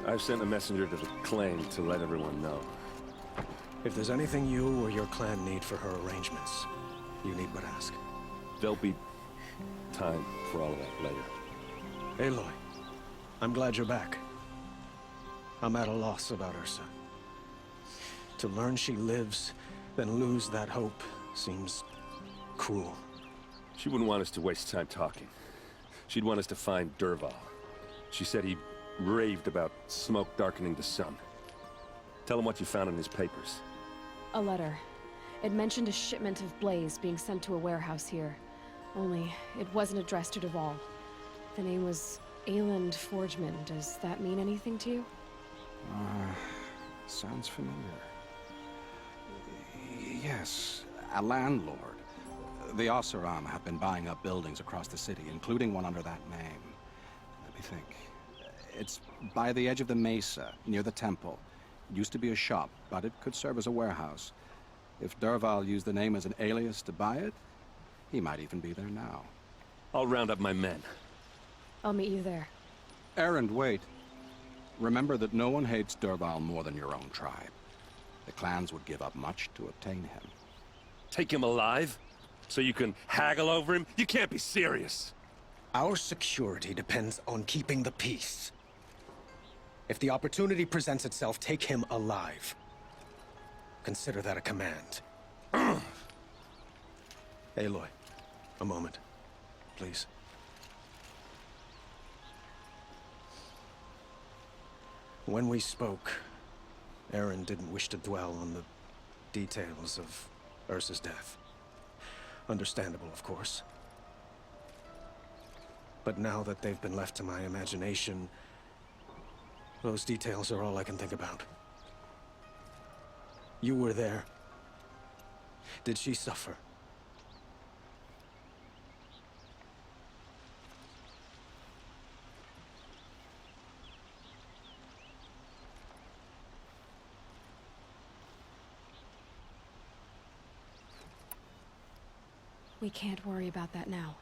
I've sent a messenger to the claim to let everyone know. If there's anything you or your clan need for her arrangements, you need but ask. There'll be time for all of that later. Aloy, I'm glad you're back. I'm at a loss about Ursa. To learn she lives, then lose that hope, seems cruel. She wouldn't want us to waste time talking. She'd want us to find Dervahl. She said he raved about smoke darkening the sun. Tell him what you found in his papers. A letter. It mentioned a shipment of blaze being sent to a warehouse here. Only, it wasn't addressed to Dervahl. The name was Ayland Forgeman. Does that mean anything to you? Sounds familiar. Yes, a landlord. The Oseram have been buying up buildings across the city, including one under that name. Let me think. It's by the edge of the mesa, near the temple. It used to be a shop, but it could serve as a warehouse. If Dervahl used the name as an alias to buy it, he might even be there now. I'll round up my men. I'll meet you there. Erend, wait. Remember that no one hates Dervahl more than your own tribe. The clans would give up much to obtain him. Take him alive? So you can haggle over him? You can't be serious. Our security depends on keeping the peace. If the opportunity presents itself, take him alive. Consider that a command. Aloy, a moment, please. When we spoke, Erend didn't wish to dwell on the details of Ursa's death. Understandable, of course. But now that they've been left to my imagination, those details are all I can think about. You were there. Did she suffer? We can't worry about that now.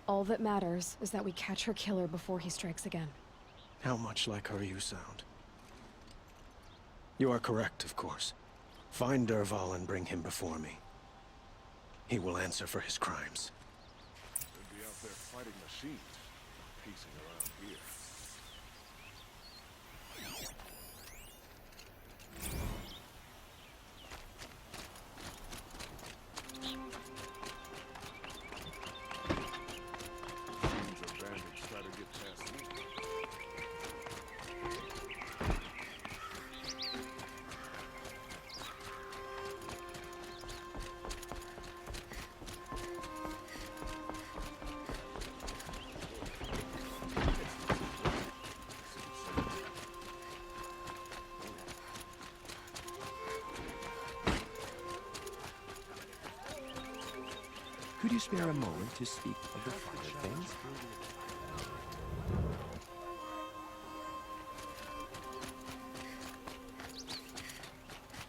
All that matters is that we catch her killer before he strikes again. How much like her you sound. You are correct, of course. Find Dervahl and bring him before me. He will answer for his crimes. They'd be out there fighting machines, piecing around here. Could you spare a moment to speak of the finer things?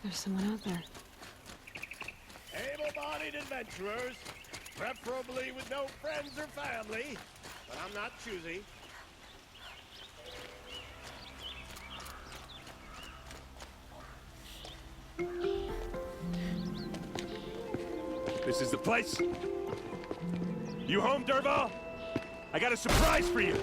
There's someone out there. Able-bodied adventurers, preferably with no friends or family, but I'm not choosy. This is the place? You home, Dervahl? I got a surprise for you!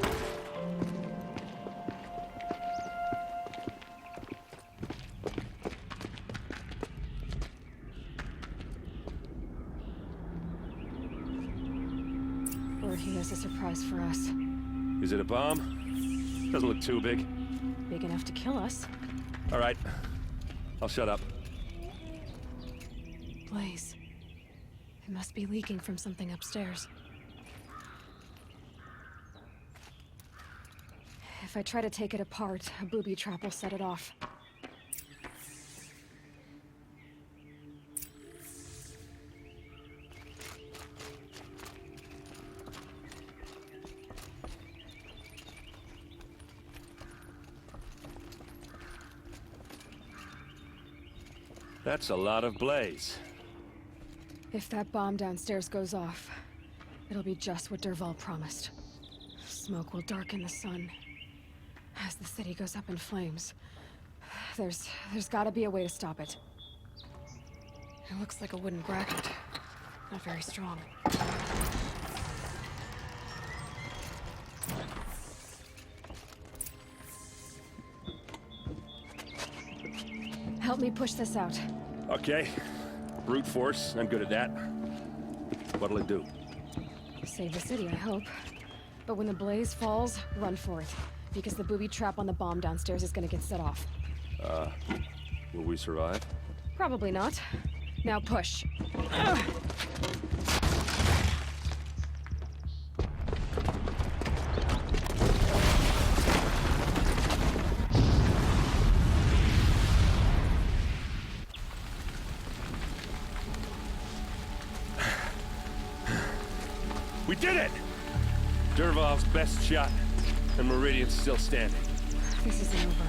Or he has a surprise for us. Is it a bomb? Doesn't look too big. Big enough to kill us. All right. I'll shut up. Blaze. It must be leaking from something upstairs. If I try to take it apart, a booby trap will set it off. That's a lot of blaze. If that bomb downstairs goes off, it'll be just what Dervahl promised. Smoke will darken the sun. as the city goes up in flames. There's gotta be a way to stop it. It looks like a wooden bracket. Not very strong. Help me push this out. Okay. Brute force, I'm good at that. What'll it do? Save the city, I hope. But when the blaze falls, run for it. Because the booby trap on the bomb downstairs is gonna get set off. Will we survive? Probably not. Now push. We did it! Derval's best shot, and Meridian's still standing. This isn't over.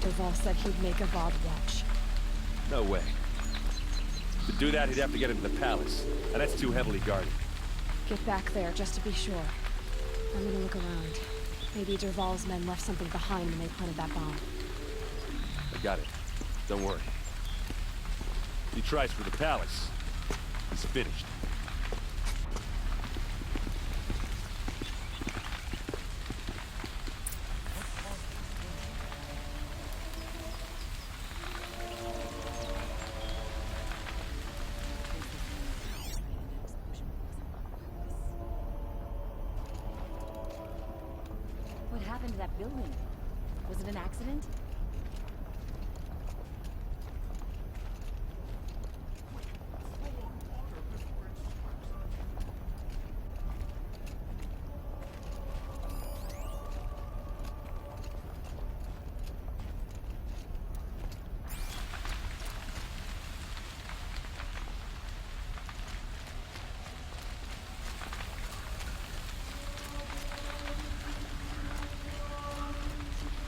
Derval said he'd make a VOD watch. No way. To do that, he'd have to get into the palace, and that's too heavily guarded. Get back there, just to be sure. I'm gonna look around. Maybe Derval's men left something behind when they planted that bomb. I got it. Don't worry. If he tries for the palace, he's finished. What happened to that building? Was it an accident?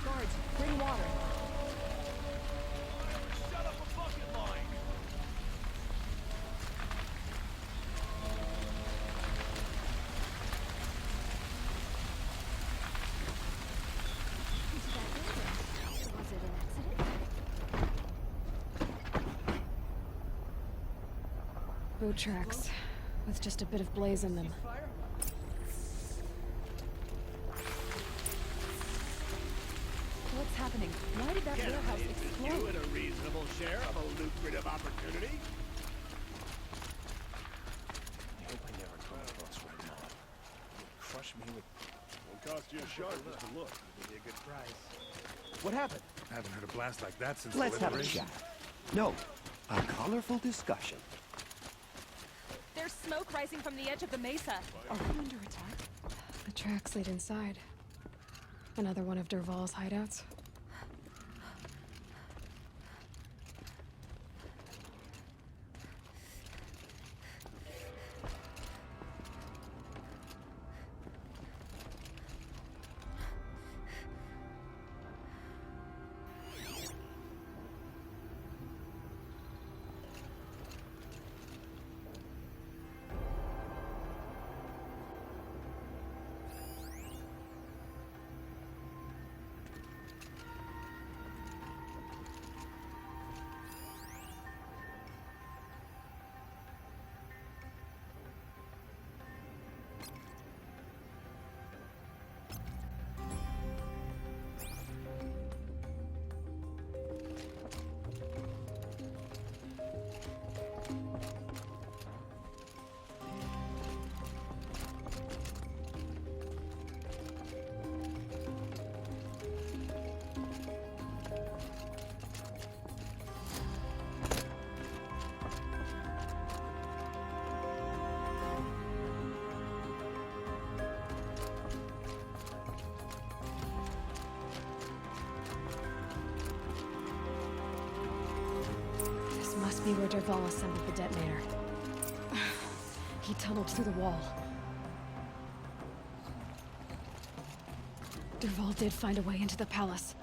Guards, bring water. Shut up a fucking line! Was it an accident? Boot tracks, with just a bit of blaze in them. What's happening? Why did that warehouse You explode? and a reasonable share of a lucrative opportunity? I hope I never come across Red Mom. Crush me with... Won't cost you a shard just to look. Give you a good price. What happened? I haven't heard a blast like that since Let's the have a liberation. chat. No, a colorful discussion. There's smoke rising from the edge of the mesa. Are we under attack? The tracks lead inside. Another one of Derval's hideouts. This must be where Derval assembled the detonator. He tunneled through the wall. Derval did find a way into the palace.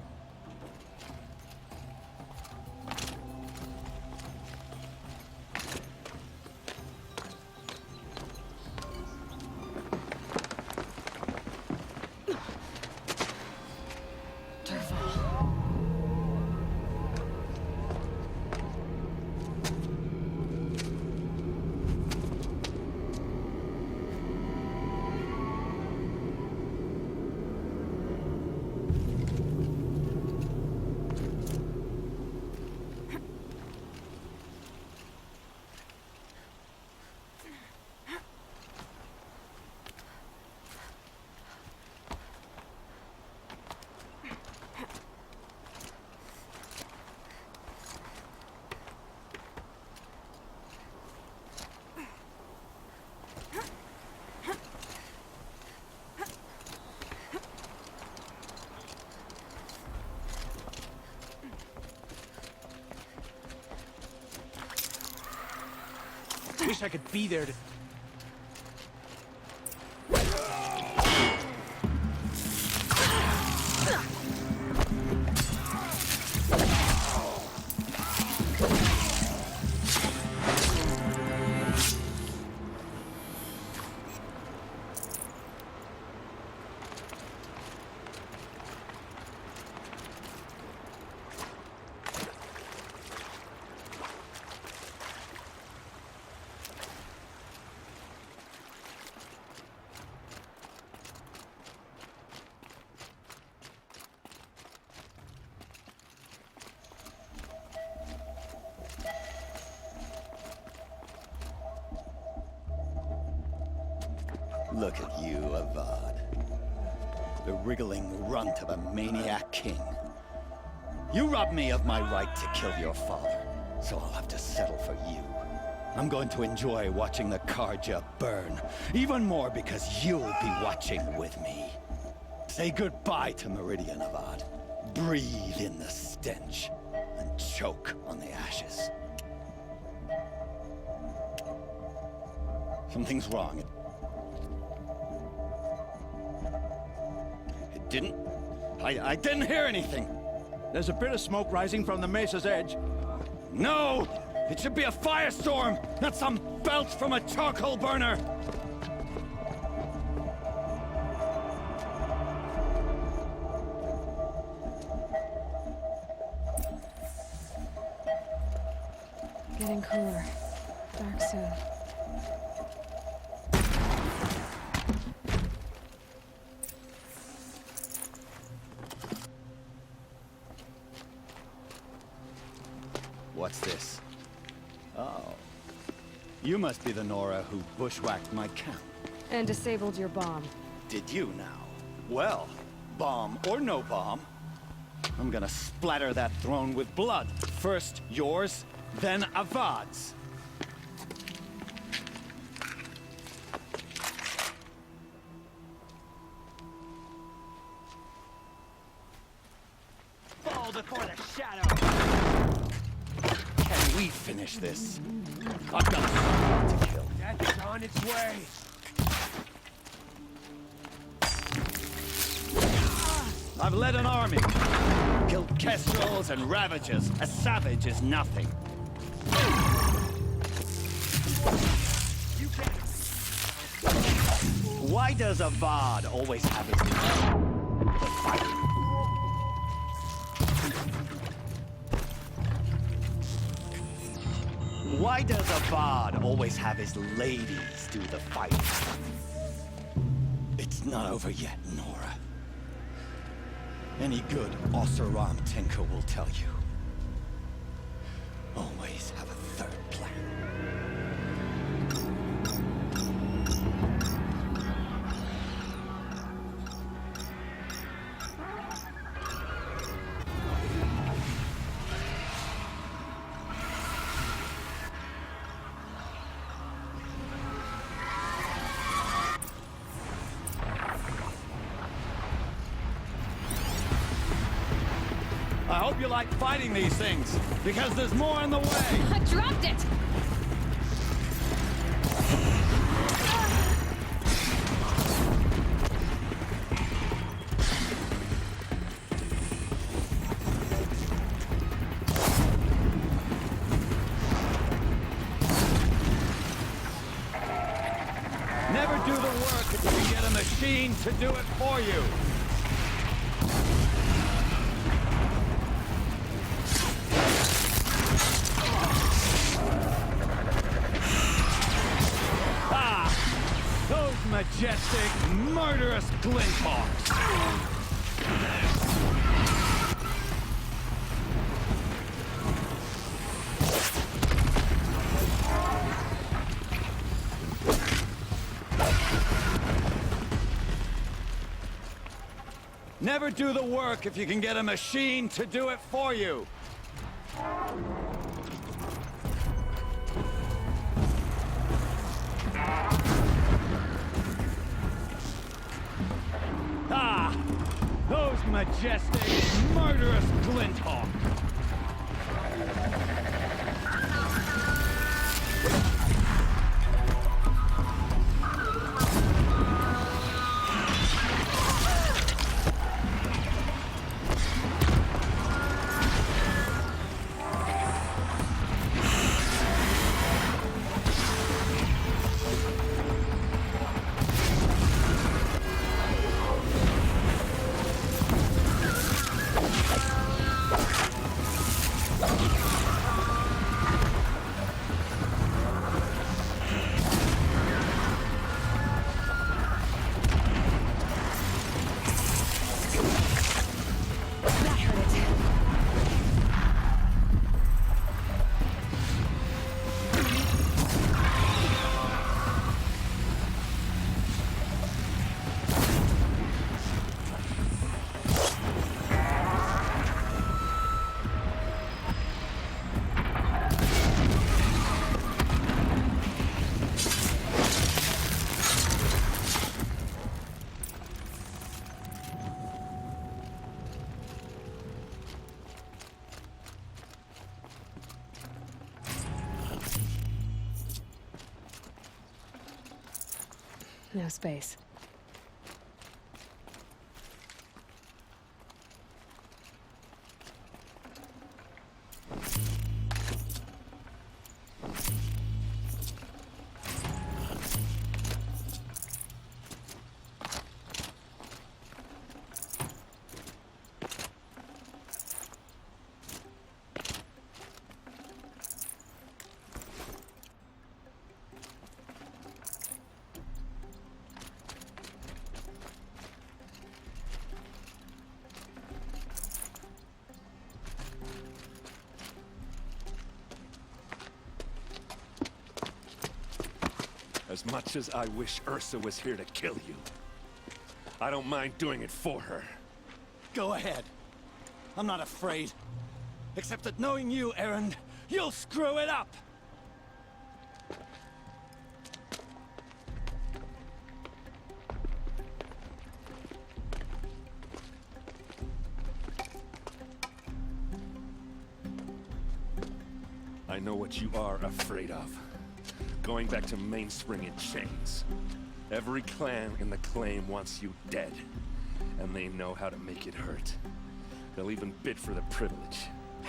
wish I could be there to... Look at you, Avad. The wriggling runt of a maniac king. You robbed me of my right to kill your father, so I'll have to settle for you. I'm going to enjoy watching the Karja burn, even more because you'll be watching with me. Say goodbye to Meridian, Avad. Breathe in the stench, and choke on the ashes. Something's wrong. I didn't hear anything. There's a bit of smoke rising from the mesa's edge. No! It should be a firestorm, not some belch from a charcoal burner! Getting cooler. Dark soon. What's this? Oh. You must be the Nora who bushwhacked my camp. And disabled your bomb. Did you now? Well, bomb or no bomb, I'm gonna splatter that throne with blood. First yours, then Avad's. Fall before the shadow! Can we finish this? I've got someone to kill. Death is on its way! I've led an army. Killed kestrels and ravagers. A savage is nothing. Why does Avad always have his the fighting? Why does Avad always have his ladies do the fighting? It's not over yet, Nora. Any good Oseram tinker will tell you. Always have a third plan. I hope you like fighting these things, because there's more on the way! I dropped it! Never do the work if you can get a machine to do it for you! Majestic, murderous Glinthoks! Never do the work if you can get a machine to do it for you! Those majestic, murderous Glinthoks! no space. As much as I wish Ursa was here to kill you, I don't mind doing it for her. Go ahead. I'm not afraid. Except that knowing you, Aaron, you'll screw it up! I know what you are afraid of. Going back to Mainspring in chains. Every clan in the claim wants you dead. And they know how to make it hurt. They'll even bid for the privilege.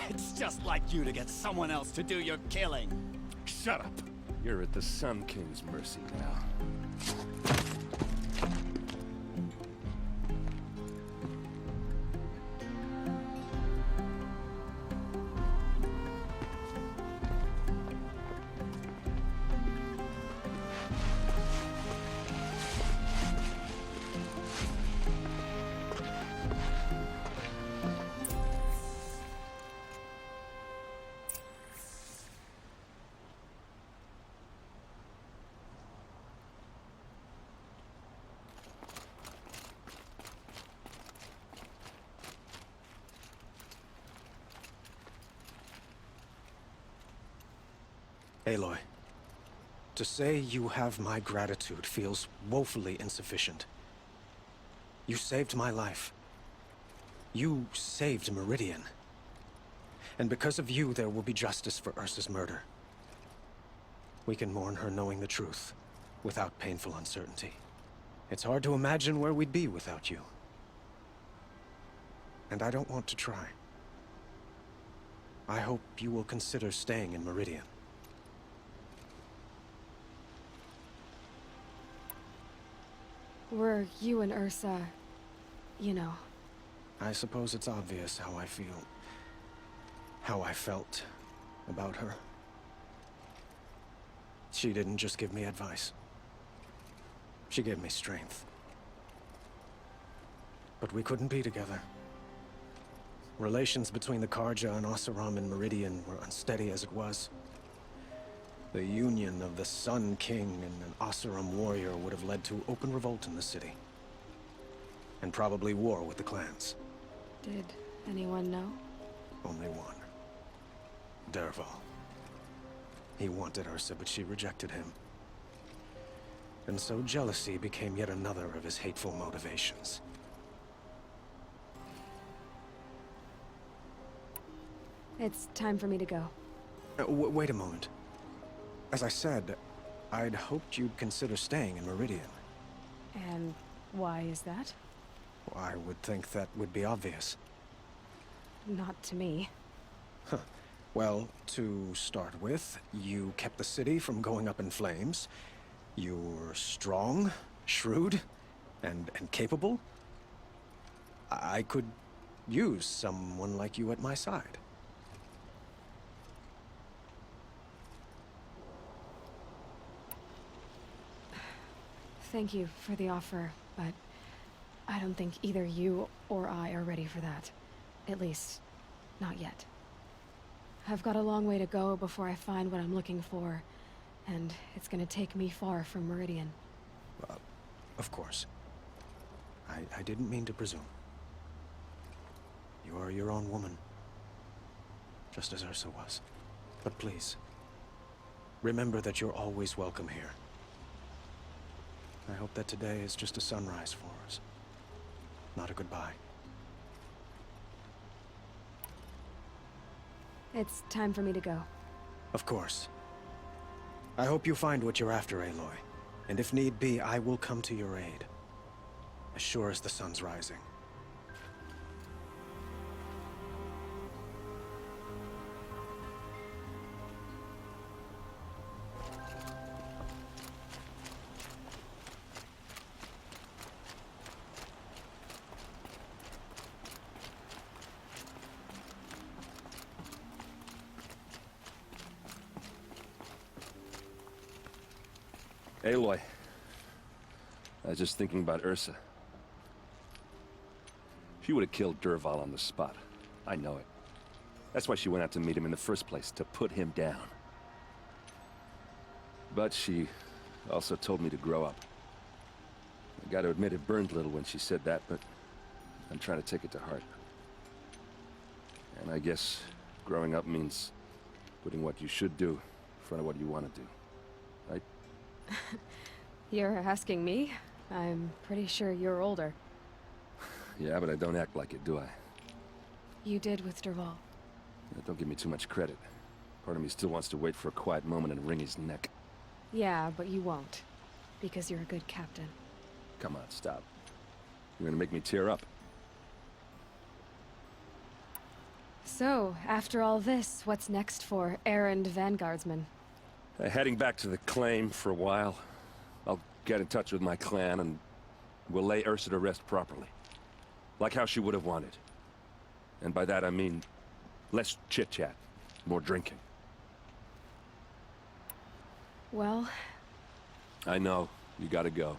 It's just like you to get someone else to do your killing. Shut up! You're at the Sun King's mercy now. Aloy, to say you have my gratitude feels woefully insufficient. You saved my life. You saved Meridian. And because of you, there will be justice for Ursa's murder. We can mourn her knowing the truth, without painful uncertainty. It's hard to imagine where we'd be without you. And I don't want to try. I hope you will consider staying in Meridian. Were you and Ursa, you know? I suppose it's obvious how I feel. How I felt about her. She didn't just give me advice. She gave me strength. But we couldn't be together. Relations between the Karja and Oseram and Meridian were unsteady as it was. The union of the Sun King and an Oseram warrior would have led to open revolt in the city. And probably war with the clans. Did anyone know? Only one. Dervaal. He wanted Ursa, but she rejected him. And so jealousy became yet another of his hateful motivations. It's time for me to go. Wait a moment. As I said, I'd hoped you'd consider staying in Meridian. And why is that? I would think that would be obvious. Not to me. Huh. Well, to start with, you kept the city from going up in flames. You were strong, shrewd, and capable. I could use someone like you at my side. Thank you for the offer, but I don't think either you or I are ready for that. At least, not yet. I've got a long way to go before I find what I'm looking for, and it's gonna take me far from Meridian. Of course. I didn't mean to presume. You are your own woman, just as Ursa was. But please, remember that you're always welcome here. I hope that today is just a sunrise for us, not a goodbye. It's time for me to go. Of course. I hope you find what you're after, Aloy. And if need be, I will come to your aid. As sure as the sun's rising. Aloy, I was just thinking about Ursa. She would have killed Dervahl on the spot. I know it. That's why she went out to meet him in the first place, to put him down. But she also told me to grow up. I gotta admit it burned a little when she said that, but I'm trying to take it to heart. And I guess growing up means putting what you should do in front of what you want to do. Right? You're asking me? I'm pretty sure you're older. Yeah, but I don't act like it, do I? You did with Dervahl. Don't give me too much credit. Part of me still wants to wait for a quiet moment and wring his neck. Yeah, but you won't. Because you're a good captain. Come on, stop. You're gonna make me tear up. So, after all this, what's next for errand vanguardsman? Heading back to the claim for a while. I'll get in touch with my clan and we'll lay Ursa to rest properly. Like how she would have wanted. And by that I mean less chit-chat, more drinking. Well... I know, you gotta go.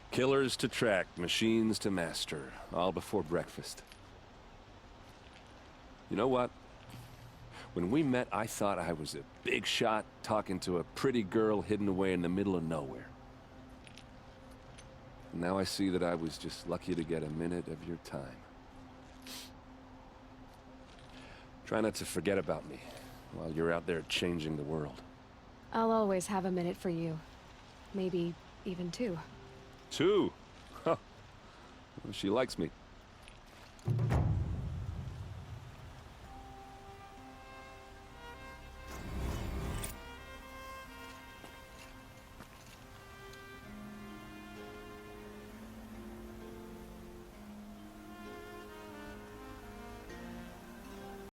Killers to track, machines to master, all before breakfast. You know what? When we met, I thought I was a big shot talking to a pretty girl hidden away in the middle of nowhere. And now I see that I was just lucky to get a minute of your time. Try not to forget about me while you're out there changing the world. I'll always have a minute for you. Maybe even two. Two? Huh. Well, she likes me.